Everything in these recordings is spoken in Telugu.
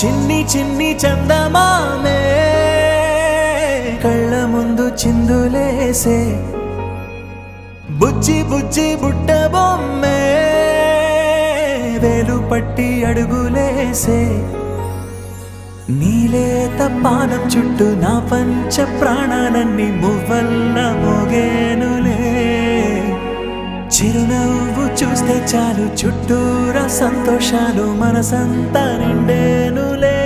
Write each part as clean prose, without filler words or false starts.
చిన్ని చిన్ని చందమామే కళ్ళ ముందు చిందులేసే బుజ్జి బుజ్జి బుట్ట బొమ్మే వేలు పట్టి అడుగులేసే నీలేత పానం చుట్టూ నా పంచ ప్రాణాలన్నీ మువ్వల్ల మోగేనులే చిరునవ్వు చూస్తే చాలు చుట్టూరా సంతోషాలు మనసంతా నిండేనులే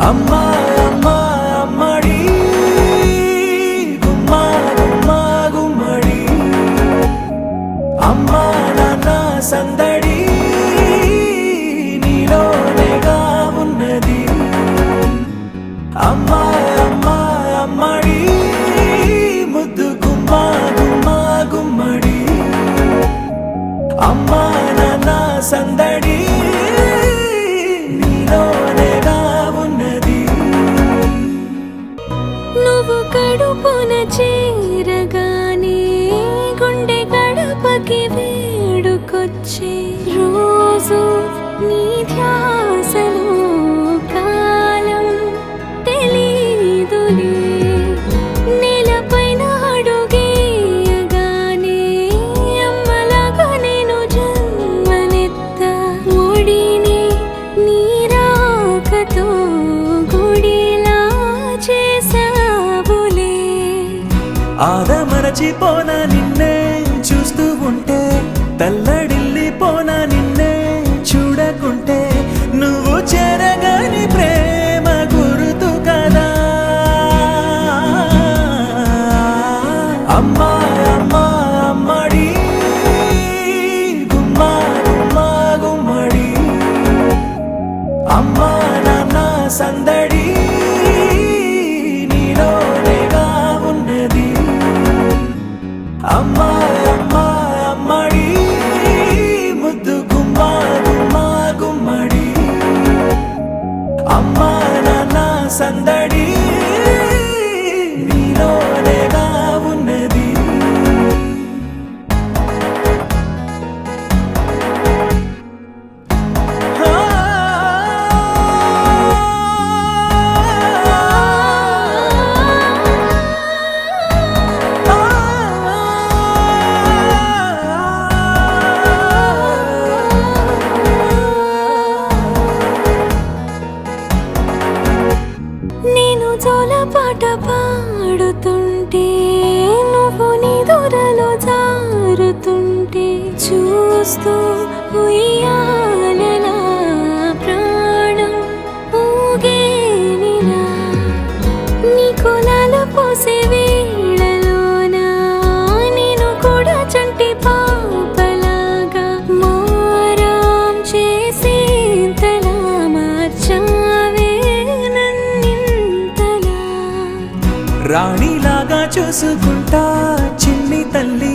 అమ్మా అమ్మా అమ్మడి గుమ్మా గుమ్మా గుమ్మడి అమ్మా నాన్న సందడి నీలోనేగా ఉన్నది అమ్మా అమ్మా అమ్మడి ముద్దు గుమ్మా గుమ్మా గుమ్మడి అమ్మా నాన్న సందడి నీలోనేగా ఉన్నది నువ్వు కడుపున చేరగానే గుండె గడపకి వేడుకొచ్చే రోజు నీ ధ్యాసలో కాలం తెలీదులే నేలపైన అడుగేయగానే అమ్మలాగా నేను జన్మనెత్త ఒడిని నీరాకతో గుడిలా చేసావులే ఆదమరచిపోనా నిన్నే చూస్తూ ఉంటే తల్లడిల్లిపోనా నిన్నే చూడకుంటే నువ్వు చెరగని ప్రేమ గురుతు కదా అమ్మా అమ్మా అమ్మడి గుమ్మా గుమ్మా గుమ్మడి అమ్మా నాన్న సందడి నీలోనేగా ఉన్నది అమ్మా అమ్మా అమ్మడి ముద్దు గుమ్మా గుమ్మా గుమ్మడి అమ్మా నాన్న సందడి నీలోనేగా ఉన్నది నేను జోలపాట పాడుతుంటే నువ్వు నీ దూరలో జారుతుంటే చూస్తూ ఉయ్యాలలా ప్రాణం ఊగేనిలా నీ కులాల పోసే వేళలోనా నేను కూడా చంటి పాపలాగా మారాం చేసేంతలా మార్చావే నన్నింతలా రాణిలాగా చూసుకుంటా చిన్ని తల్లి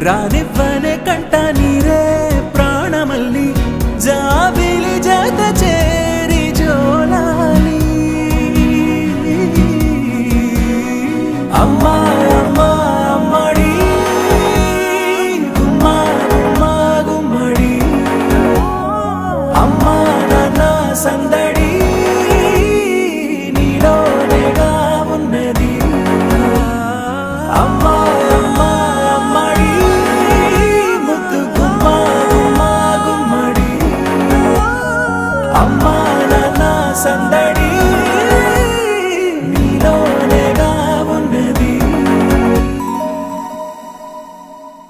రానివ్వనే కంట నీరే ప్రాణమల్లి జాబిలి జత చేరి జోలాలి అమ్మా అమ్మా అమ్మడి గుమ్మా గుమ్మా గుమ్మడి అమ్మా నాన్న సందడి నీలోనేగా ఉన్నది అమ్మా అమ్మా అమ్మడి ముద్దు గుమ్మా గుమ్మా గుమ్మడి అమ్మా నాన్న సందడి